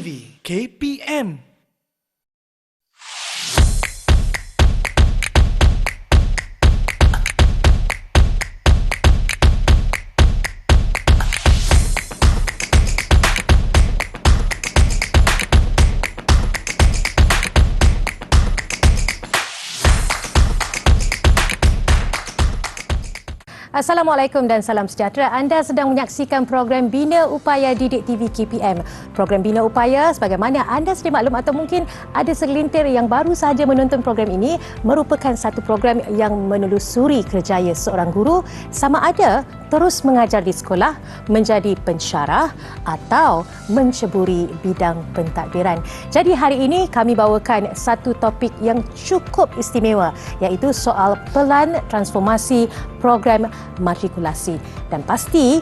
TV KPM. Assalamualaikum dan salam sejahtera. Anda sedang menyaksikan program Bina Upaya Didik TV KPM. Program Bina Upaya, sebagaimana anda sedia maklum atau mungkin ada segelintir yang baru sahaja menonton program ini, merupakan satu program yang menelusuri kerjaya seorang guru sama ada terus mengajar di sekolah, menjadi pensyarah atau menceburi bidang pentadbiran. Jadi hari ini kami bawakan satu topik yang cukup istimewa, iaitu soal pelan transformasi program matrikulasi. Dan pasti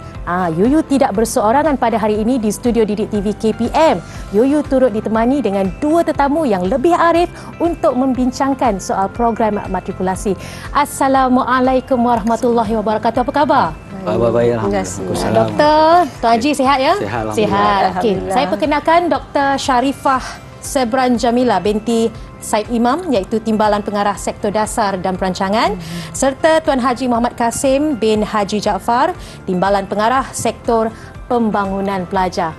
Yuyu tidak berseorangan pada hari ini di studio Didik TV KPM. Yuyu turut ditemani dengan dua tetamu yang lebih arif untuk membincangkan soal program matrikulasi. Assalamualaikum warahmatullahi wabarakatuh. Apa khabar? Baik, alhamdulillah. Doktor, Tuan Haji sihat ya? Sihat, sihat. Okey, saya perkenalkan Dr. Sharifah Sebran Jamila binti Said Imam, iaitu Timbalan Pengarah Sektor Dasar dan Perancangan, serta Tuan Haji Muhammad Kasim bin Haji Jaafar, Timbalan Pengarah Sektor Pembangunan Pelajar.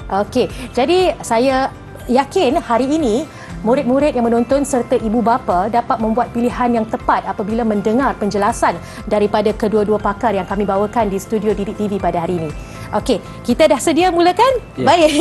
Okey, jadi saya yakin hari ini murid-murid yang menonton serta ibu bapa dapat membuat pilihan yang tepat apabila mendengar penjelasan daripada kedua-dua pakar yang kami bawakan di studio Didik TV pada hari ini. Okey, kita dah sedia mulakan? Yeah. Baik.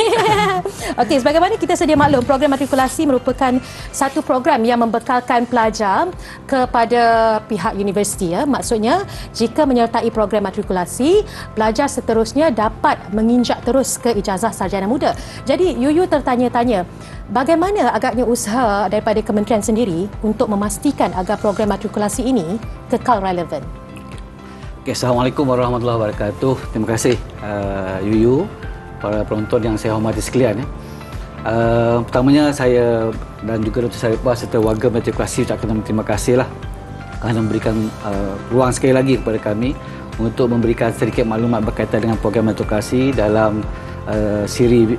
Okey, sebagaimana kita sedia maklum, program matrikulasi merupakan satu program yang membekalkan pelajar kepada pihak universiti. Ya. Maksudnya, jika menyertai program matrikulasi, pelajar seterusnya dapat menginjak terus ke ijazah sarjana muda. Jadi, Yuyu tertanya-tanya, bagaimana agaknya usaha daripada kementerian sendiri untuk memastikan agar program matrikulasi ini kekal relevan? Okay, Assalamualaikum warahmatullahi wabarakatuh. Terima kasih Yuyu, para penonton yang saya hormati sekalian. Pertamanya saya dan juga Dr. Sharifah serta warga matrikulasi ucapkan terima kasihlah kerana memberikan ruang sekali lagi kepada kami untuk memberikan sedikit maklumat berkaitan dengan program matrikulasi dalam siri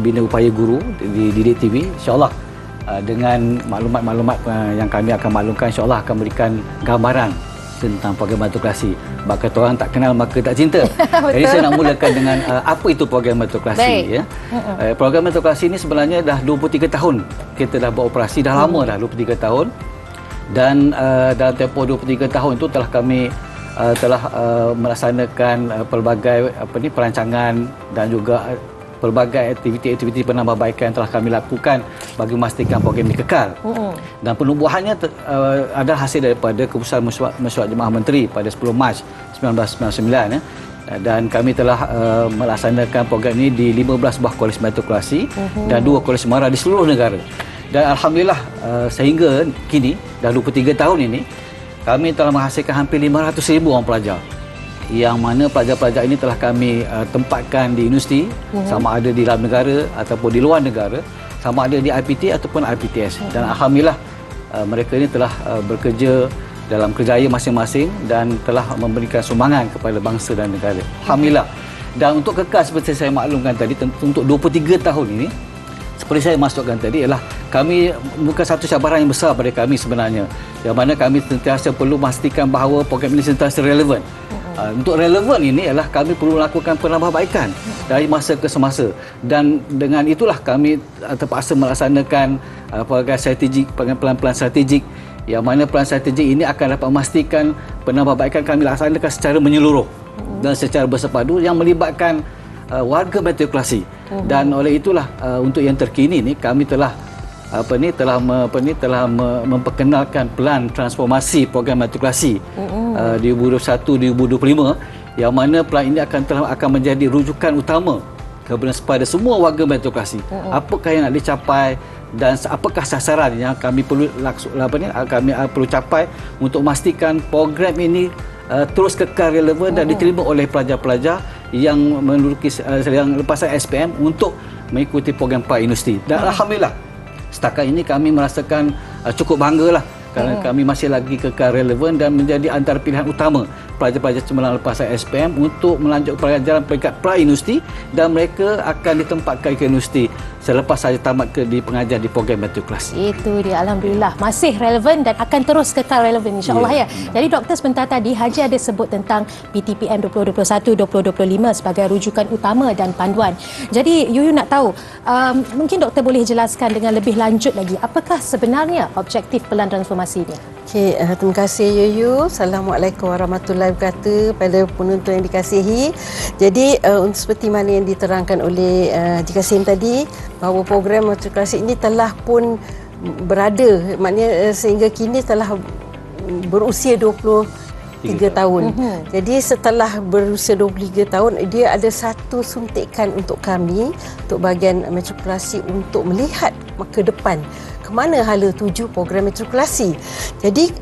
Bina Upaya Guru di Didik TV. InsyaAllah dengan maklumat-maklumat yang kami akan maklumkan, insyaAllah akan memberikan gambaran tentang program matrikulasi. Bahkan orang tak kenal maka tak cinta. Jadi saya nak mulakan dengan apa itu program matrikulasi. Ya. Program matrikulasi ini sebenarnya dah 23 tahun kita dah beroperasi, dah lama dah 23 tahun. Dan dalam tempoh 23 tahun itu telah kami melaksanakan pelbagai perancangan dan juga pelbagai aktiviti-aktiviti penambahbaikan yang telah kami lakukan bagi memastikan program ini kekal. Dan penubuhannya adalah hasil daripada keputusan Mesyuarat Jemaah Menteri pada 10 Mac 1999. Dan kami telah melaksanakan program ini di 15 buah kolej matrikulasi dan 2 kolej semara di seluruh negara. Dan alhamdulillah sehingga kini dah 23 tahun ini kami telah menghasilkan hampir 500,000 orang pelajar, yang mana pelajar-pelajar ini telah kami tempatkan di universiti, sama ada di dalam negara ataupun di luar negara, sama ada di IPT ataupun IPTS. Dan alhamdulillah mereka ini telah bekerja dalam kerjaya masing-masing dan telah memberikan sumbangan kepada bangsa dan negara. Alhamdulillah. Dan untuk kekal seperti saya maklumkan tadi, untuk 23 tahun ini, seperti saya masukkan tadi, ialah kami bukan satu cabaran yang besar pada kami sebenarnya, yang mana kami sentiasa perlu memastikan bahawa program ini sentiasa relevan. Untuk relevan ini ialah kami perlu melakukan penambahbaikan dari masa ke semasa, dan dengan itulah kami terpaksa melaksanakan program strategik, pelan-pelan strategik, yang mana pelan strategik ini akan dapat memastikan penambahbaikan kami laksanakan secara menyeluruh dan secara bersepadu yang melibatkan warga matrikulasi. Dan oleh itulah untuk yang terkini ni kami telah memperkenalkan pelan transformasi program matrikulasi 2021-2025, yang mana pelan ini akan menjadi rujukan utama kepada semua warga matrikulasi. Apakah yang nak dicapai dan apakah sasaran yang kami perlu perlu capai untuk memastikan program ini terus kekal relevan dan diterima oleh pelajar-pelajar yang menduduki yang lepasan SPM untuk mengikuti program pra-universiti. Dan alhamdulillah setakat ini kami merasakan cukup banggalah kerana kami masih lagi kekal relevan dan menjadi antara pilihan utama pelajar-pelajar cemerlang lepasan SPM untuk melanjutkan pelajaran peringkat pra-universiti dan mereka akan ditempatkan ke universiti selepas saja tamat di pengajar di program matrikulasi. Itu dia, alhamdulillah masih relevan dan akan terus kekal relevan insya-Allah ya. Jadi doktor sebentar tadi Haji ada sebut tentang PTPM 2021-2025 sebagai rujukan utama dan panduan. Jadi Yuyu nak tahu, mungkin doktor boleh jelaskan dengan lebih lanjut lagi apakah sebenarnya objektif pelan transformasi ini? Okey, terima kasih Yuyu. Assalamualaikum warahmatullahi wabarakatuh pada penonton yang dikasihi. Jadi seperti mana yang diterangkan oleh Haji Kasim tadi, bahawa program matrikulasi ini telah pun berada, maknanya sehingga kini telah berusia 23 tahun. Jadi setelah berusia 23 tahun, dia ada satu suntikan untuk kami, untuk bahagian matrikulasi, untuk melihat ke depan ke mana hala tuju program matrikulasi. Jadi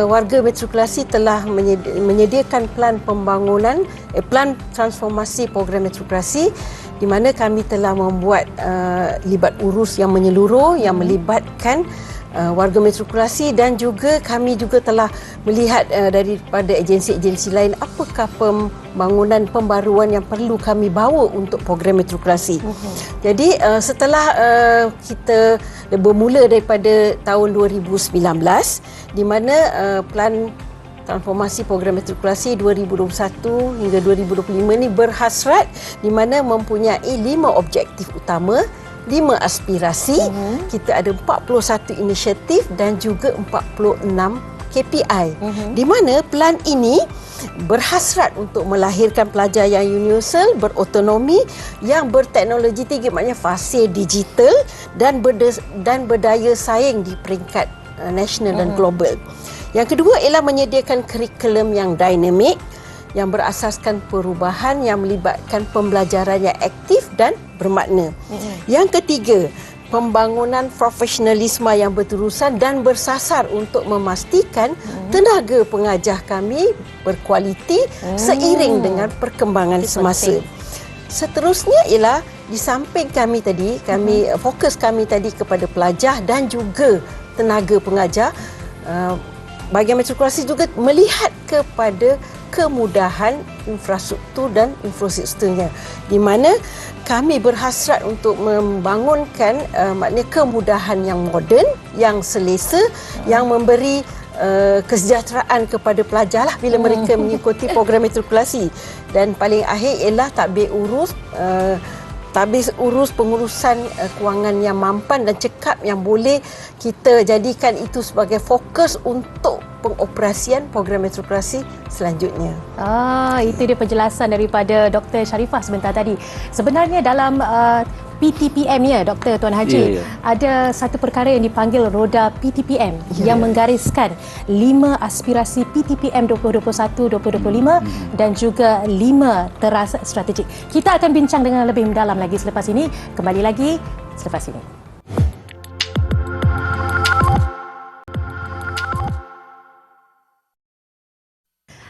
warga matrikulasi telah menyediakan plan pembangunan, plan transformasi program matrikulasi, di mana kami telah membuat libat urus yang menyeluruh yang melibatkan warga matrikulasi, dan juga kami juga telah melihat daripada agensi-agensi lain apakah pembangunan pembaruan yang perlu kami bawa untuk program matrikulasi. Jadi setelah kita bermula daripada tahun 2019, di mana plan transformasi program matrikulasi 2021 hingga 2025 ini berhasrat, di mana mempunyai 5 objektif utama, 5 aspirasi, kita ada 41 inisiatif dan juga 46 KPI. Di mana plan ini berhasrat untuk melahirkan pelajar yang universal, berotonomi, yang berteknologi tinggi, maknanya fasih digital dan berdaya saing di peringkat nasional dan global. Yang kedua ialah menyediakan kurikulum yang dinamik, yang berasaskan perubahan yang melibatkan pembelajaran yang aktif dan bermakna. Yang ketiga, pembangunan profesionalisme yang berterusan dan bersasar untuk memastikan tenaga pengajar kami berkualiti seiring dengan perkembangan semasa. Seterusnya ialah di samping kami tadi, fokus kami tadi kepada pelajar dan juga tenaga pengajar, bahagian matrikulasi juga melihat kepada kemudahan infrastruktur dan infrastrukturnya, di mana kami berhasrat untuk membangunkan maknanya kemudahan yang moden, yang selesa, yang memberi kesejahteraan kepada pelajar lah bila mereka mengikuti program matrikulasi. Dan paling akhir ialah tadbir urus pengurusan kewangan yang mampan dan cekap, yang boleh kita jadikan itu sebagai fokus untuk pengoperasian program matrikulasi selanjutnya. Itu dia penjelasan daripada Dr. Sharifah sebentar tadi. Sebenarnya dalam PTPM ya, Dr. Tuan Haji, ada satu perkara yang dipanggil roda PTPM yang menggariskan 5 aspirasi PTPM 2021-2025 dan juga 5 teras strategik. Kita akan bincang dengan lebih mendalam lagi selepas ini. Kembali lagi selepas ini.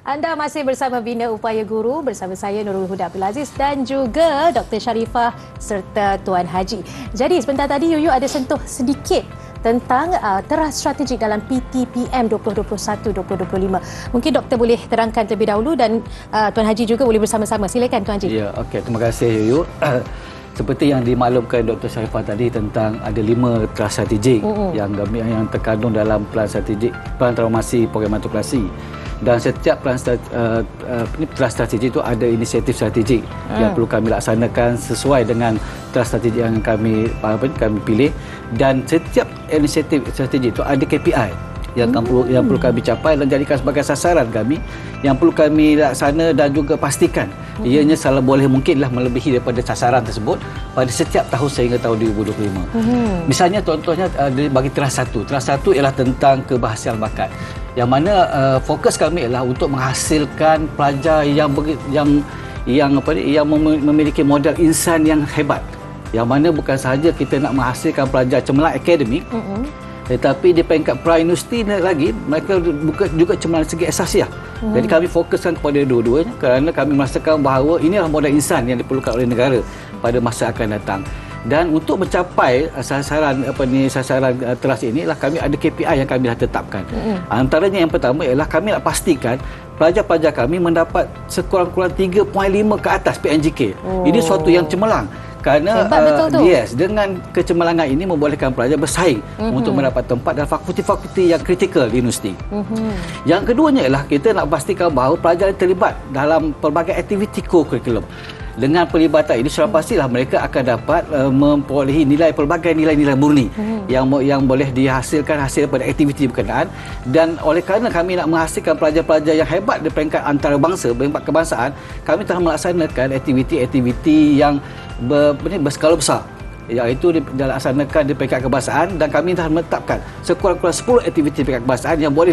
Anda masih bersama Bina Upaya Guru bersama saya Nurul Huda Abdul Aziz dan juga Dr. Sharifah serta Tuan Haji. Jadi sebentar tadi Yuyu ada sentuh sedikit tentang teras strategik dalam PTPM 2021-2025. Mungkin doktor boleh terangkan terlebih dahulu dan Tuan Haji juga boleh bersama-sama. Silakan Tuan Haji. Ya, okey. Terima kasih Yuyu. Seperti yang dimaklumkan Dr. Sharifah tadi tentang ada 5 teras strategik yang terkandung dalam plan transformasi program matrikulasi. Dan setiap teras strategik itu ada inisiatif strategik yang perlu kami laksanakan sesuai dengan teras strategik yang kami pilih, dan setiap inisiatif strategik itu ada KPI yang perlu kami capai dan jadikan sebagai sasaran kami yang perlu kami laksana dan juga pastikan ianya salah boleh mungkinlah melebihi daripada sasaran tersebut pada setiap tahun sehingga tahun 2025. Misalnya contohnya bagi teras 1. Teras 1 ialah tentang kebahasian bakat, yang mana fokus kami ialah untuk menghasilkan pelajar yang memiliki modal insan yang hebat, yang mana bukan sahaja kita nak menghasilkan pelajar cemerlang akademik, tetapi di peringkat pra-universiti lagi mereka bukan juga cemerlang segi asasiah. Jadi kami fokuskan kepada dua-duanya kerana kami merasakan bahawa inilah modal insan yang diperlukan oleh negara pada masa akan datang. Dan untuk mencapai sasaran teras ini, kami ada KPI yang kami dah tetapkan. Antaranya yang pertama ialah kami nak pastikan pelajar-pelajar kami mendapat sekurang-kurang 3.5 ke atas PNGK. Ini suatu yang cemerlang. Kerana yes, dengan kecemerlangan ini membolehkan pelajar bersaing untuk mendapat tempat dalam fakulti-fakulti yang kritikal di universiti. Yang keduanya ialah kita nak pastikan bahawa pelajar terlibat dalam pelbagai aktiviti co-curriculum. Dengan pelibatan ini sudah pastilah mereka akan dapat memperolehi pelbagai nilai-nilai murni yang boleh dihasilkan hasil daripada aktiviti berkenaan. Dan oleh kerana kami nak menghasilkan pelajar-pelajar yang hebat di peringkat antarabangsa, peringkat kebangsaan, kami telah melaksanakan aktiviti-aktiviti yang berskala besar, iaitu dilaksanakan di peringkat kebangsaan, dan kami telah menetapkan sekurang-kurang 10 aktiviti peringkat kebangsaan yang boleh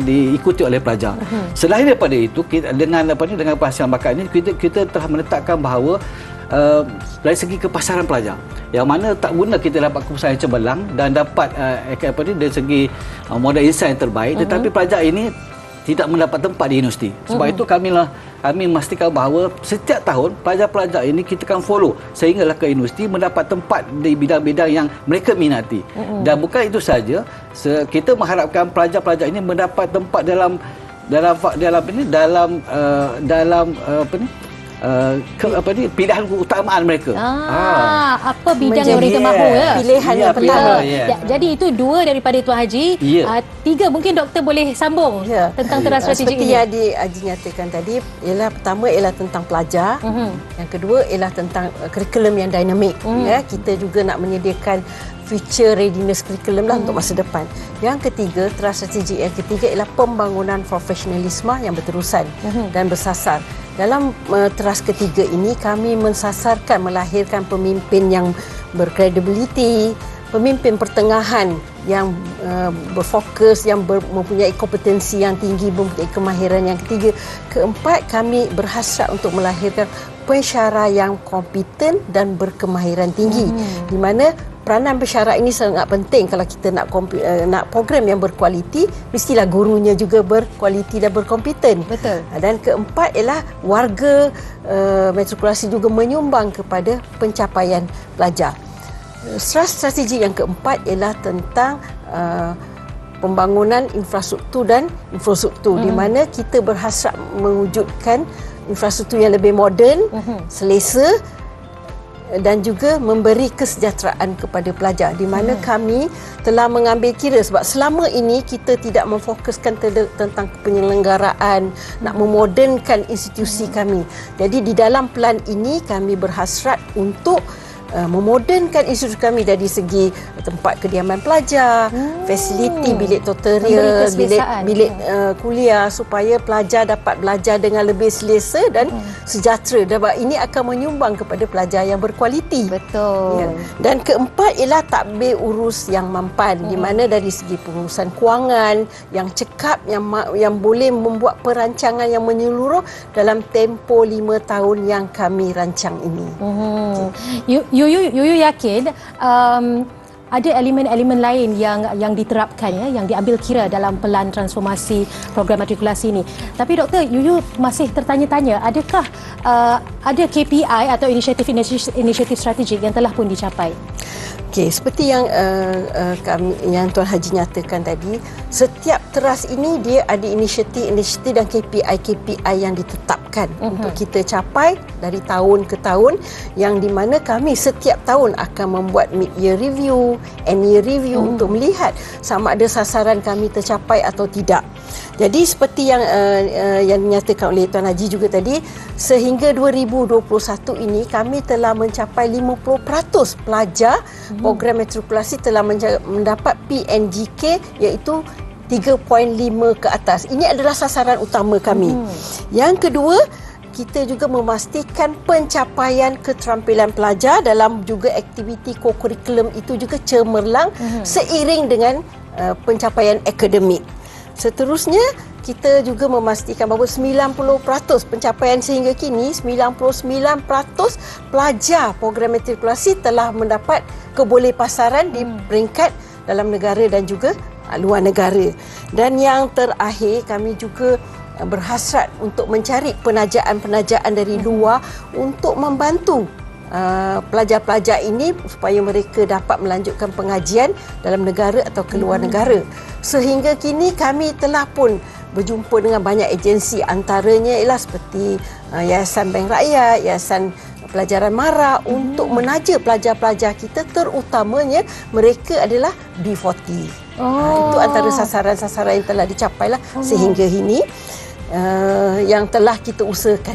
diikuti oleh pelajar. Selain daripada itu, dengan penghasilan bakat ini kita telah menetapkan bahawa dari segi kepasaran pelajar, yang mana tak guna kita dapat keputusan yang cemerlang dan dapat dari segi modal insan yang terbaik, tetapi pelajar ini tidak mendapat tempat di universiti. Sebab itu kami memastikan bahawa setiap tahun pelajar-pelajar ini kita akan follow sehinggalah ke universiti mendapat tempat di bidang-bidang yang mereka minati. Dan bukan itu saja, kita mengharapkan pelajar-pelajar ini mendapat tempat dalam pilihan keutamaan mereka. Apa bidang yang mereka mahu ya? Pilihan yang pertama. Jadi itu 2 daripada Tuan Haji. 3 mungkin doktor boleh sambung tentang teras strategik seperti ini. yang Haji nyatakan tadi, pertama ialah tentang pelajar. Yang kedua ialah tentang kurikulum yang dinamik. Kita juga nak menyediakan future readiness curriculum untuk masa depan. Yang ketiga, teras strategik yang ketiga ialah pembangunan profesionalisme yang berterusan dan bersasar. Dalam teras ketiga ini, kami mensasarkan melahirkan pemimpin yang berkredibiliti, pemimpin pertengahan yang berfokus, yang mempunyai kompetensi yang tinggi, mempunyai kemahiran. Yang ketiga, keempat, kami berhasrat untuk melahirkan pensyarah yang kompeten dan berkemahiran tinggi, di mana peranan pensyarah ini sangat penting. Kalau kita nak program yang berkualiti, mestilah gurunya juga berkualiti dan berkompeten. Betul. Dan keempat ialah warga matrikulasi juga menyumbang kepada pencapaian pelajar. Strategi yang keempat ialah tentang pembangunan infrastruktur dan infrastruktur, di mana kita berhasrat mewujudkan infrastruktur yang lebih moden, selesa dan juga memberi kesejahteraan kepada pelajar, di mana kami telah mengambil kira, sebab selama ini kita tidak memfokuskan tentang penyelenggaraan, nak memodernkan institusi kami. Jadi di dalam plan ini kami berhasrat untuk memodernkan institusi kami dari segi tempat kediaman pelajar, fasiliti, bilik tutorial, bilik kuliah, supaya pelajar dapat belajar dengan lebih selesa dan sejahtera. Dan ini akan menyumbang kepada pelajar yang berkualiti. Betul. Dan keempat ialah tadbir urus yang mampan, di mana dari segi pengurusan kewangan yang cekap, yang boleh membuat perancangan yang menyeluruh dalam tempoh 5 tahun yang kami rancang ini. You yakin ada elemen-elemen lain yang diterapkan yang diambil kira dalam pelan transformasi program matrikulasi ini. Tapi Doktor, Yuyu masih tertanya-tanya, adakah ada KPI atau inisiatif strategik yang telah pun dicapai? Okey, seperti yang Tuan Haji nyatakan tadi, setiap teras ini dia ada inisiatif dan KPI yang ditetapkan untuk kita capai dari tahun ke tahun, yang di mana kami setiap tahun akan membuat mid-year review, end-year review untuk melihat sama ada sasaran kami tercapai atau tidak. Jadi seperti yang dinyatakan oleh Tuan Haji juga tadi, sehingga 2021 ini kami telah mencapai 50% pelajar program matrikulasi telah mendapat PNGK, iaitu 3.5 ke atas. Ini adalah sasaran utama kami. Yang kedua, kita juga memastikan pencapaian keterampilan pelajar dalam juga aktiviti co-curriculum itu juga cemerlang seiring dengan pencapaian akademik. Seterusnya, kita juga memastikan bahawa 90% pencapaian sehingga kini, 99% pelajar program matrikulasi telah mendapat kebolehpasaran di peringkat dalam negara dan juga luar negara. Dan yang terakhir, kami juga berhasrat untuk mencari penajaan-penajaan dari luar untuk membantu pelajar-pelajar ini supaya mereka dapat melanjutkan pengajian dalam negara atau ke luar negara. Sehingga kini kami telah pun berjumpa dengan banyak agensi, antaranya ialah seperti Yayasan Bank Rakyat, Yayasan Pelajaran Mara untuk menaja pelajar-pelajar kita, terutamanya mereka adalah B40. Itu antara sasaran-sasaran yang telah dicapailah sehingga ini yang telah kita usahakan.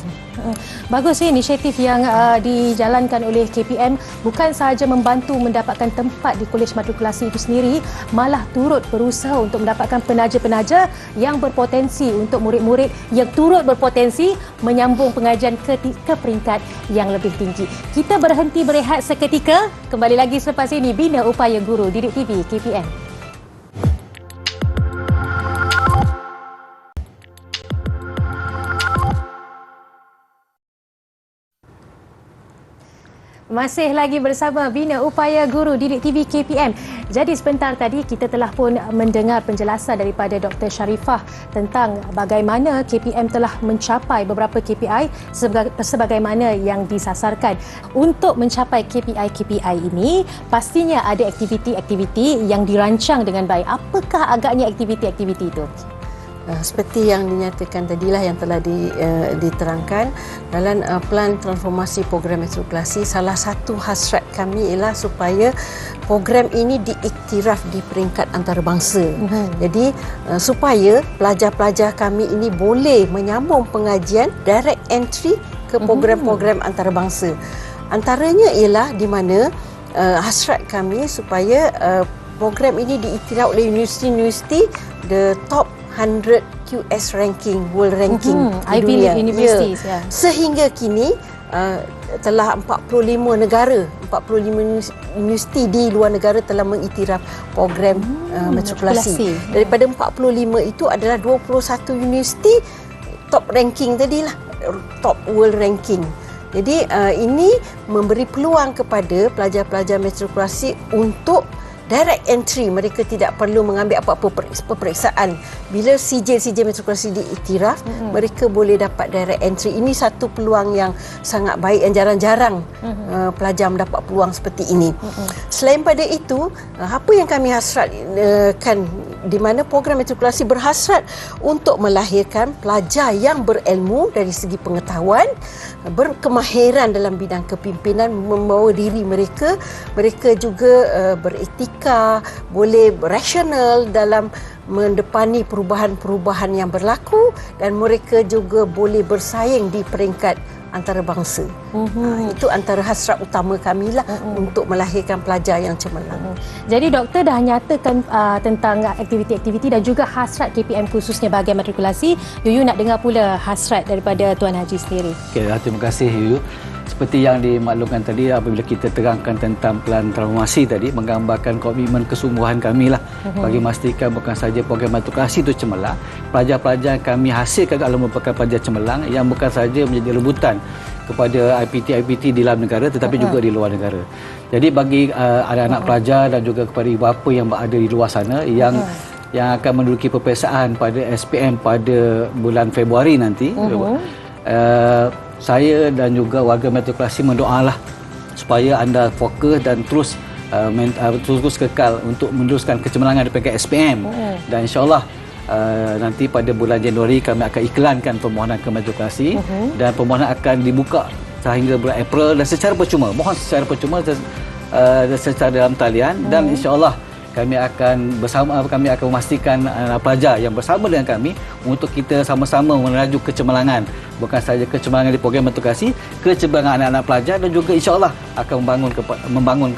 Bagus inisiatif yang dijalankan oleh KPM bukan sahaja membantu mendapatkan tempat di Kolej Matrikulasi itu sendiri, malah turut berusaha untuk mendapatkan penaja-penaja yang berpotensi untuk murid-murid yang turut berpotensi menyambung pengajian ke peringkat yang lebih tinggi. Kita berhenti berehat seketika, kembali lagi selepas ini Bina Upaya Guru Didik TV KPM. Masih lagi bersama Bina Upaya Guru Didik TV KPM. Jadi sebentar tadi kita telah pun mendengar penjelasan daripada Dr. Sharifah tentang bagaimana KPM telah mencapai beberapa KPI sebagaimana yang disasarkan. Untuk mencapai KPI ini, pastinya ada aktiviti-aktiviti yang dirancang dengan baik. Apakah agaknya aktiviti-aktiviti itu? Seperti yang dinyatakan tadilah, yang telah diterangkan dalam plan transformasi program matrikulasi, salah satu hasrat kami ialah supaya program ini diiktiraf di peringkat antarabangsa. Jadi supaya pelajar-pelajar kami ini boleh menyambung pengajian direct entry ke program-program antarabangsa. Antaranya ialah di mana hasrat kami supaya program ini diiktiraf oleh universiti-universiti the top 100 QS ranking, world ranking di Ivy dunia. League Universities. Sehingga kini telah 45 negara, 45 universiti di luar negara telah mengiktiraf program matrikulasi. Daripada 45 itu adalah 21 universiti top ranking tadilah, top world ranking. Jadi ini memberi peluang kepada pelajar-pelajar matrikulasi untuk direct entry. Mereka tidak perlu mengambil apa-apa peperiksaan. Bila sijil-sijil matrikulasi diiktiraf, mereka boleh dapat direct entry. Ini satu peluang yang sangat baik, yang jarang-jarang pelajar mendapat peluang seperti ini. Selain pada itu, apa yang kami hasratkan, di mana program matrikulasi berhasrat untuk melahirkan pelajar yang berilmu dari segi pengetahuan, berkemahiran dalam bidang kepimpinan, membawa diri mereka. Mereka juga beretika, boleh rasional dalam mendepani perubahan-perubahan yang berlaku, dan mereka juga boleh bersaing di peringkat antarabangsa. Itu antara hasrat utama kami lah untuk melahirkan pelajar yang cemerlang. Jadi doktor dah nyatakan tentang aktiviti-aktiviti dan juga hasrat KPM khususnya bahagian matrikulasi. Yuyu nak dengar pula hasrat daripada Tuan Haji sendiri. Okay, terima kasih Yuyu. Seperti yang dimaklumkan tadi, apabila kita terangkan tentang plan transformasi tadi, menggambarkan komitmen kesungguhan kami lah bagi memastikan bukan saja program matrikulasi itu cemerlang, pelajar-pelajar kami hasilkan adalah merupakan pelajar cemerlang yang bukan saja menjadi rebutan kepada IPT di dalam negara tetapi juga di luar negara. Jadi bagi anak-anak pelajar dan juga kepada ibu bapa yang berada di luar sana yang akan menduduki peperiksaan pada SPM pada bulan Februari nanti, saya dan juga warga matrikulasi mendoalah supaya anda fokus dan terus kekal untuk meneruskan kecemerlangan di peringkat SPM. Dan insyaAllah nanti pada bulan Januari kami akan iklankan permohonan ke matrikulasi dan permohonan akan dibuka sehingga bulan April dan secara percuma. Mohon secara percuma secara dalam talian, dan insyaAllah kami akan memastikan anak pelajar yang bersama dengan kami untuk kita sama-sama menuju kecemerlangan, bukan sahaja kecemerlangan di program matrikulasi, kecemerlangan anak-anak pelajar, dan juga insya-Allah akan membangun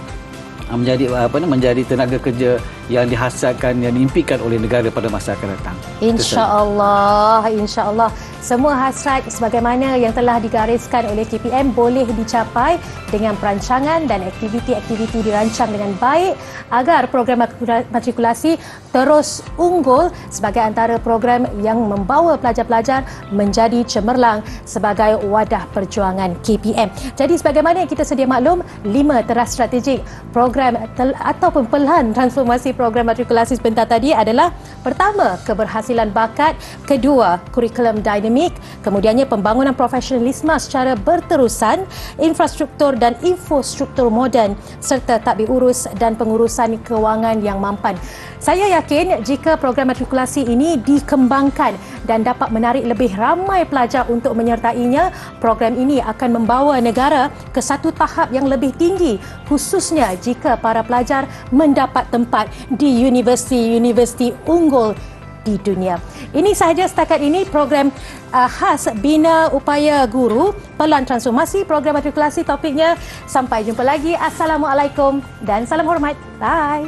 menjadi tenaga kerja yang dihasratkan, yang diimpikan oleh negara pada masa akan datang. InsyaAllah, insyaAllah semua hasrat sebagaimana yang telah digariskan oleh KPM boleh dicapai dengan perancangan dan aktiviti-aktiviti dirancang dengan baik agar program matrikulasi terus unggul sebagai antara program yang membawa pelajar-pelajar menjadi cemerlang sebagai wadah perjuangan KPM. Jadi sebagaimana yang kita sedia maklum, 5 teras strategik program ataupun pelan transformasi program matrikulasi sebentar tadi adalah: pertama, keberhasilan bakat; kedua, kurikulum dinamik; kemudiannya pembangunan profesionalisme secara berterusan; infrastruktur dan infostruktur moden; serta tadbir urus dan pengurusan kewangan yang mampan. Saya yakin jika program matrikulasi ini dikembangkan dan dapat menarik lebih ramai pelajar untuk menyertainya. Program ini akan membawa negara ke satu tahap yang lebih tinggi, khususnya jika para pelajar mendapat tempat di universiti-universiti unggul di dunia. Ini sahaja setakat ini program khas Bina Upaya Guru Pelan Transformasi Program Matrikulasi. Topiknya, sampai jumpa lagi. Assalamualaikum dan salam hormat. Bye.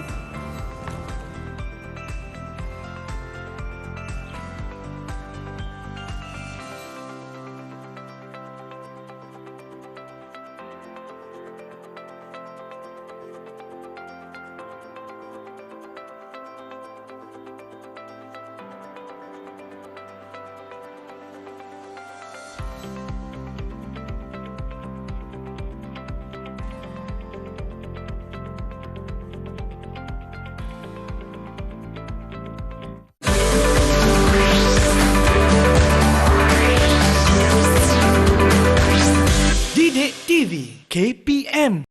Didik TV KPM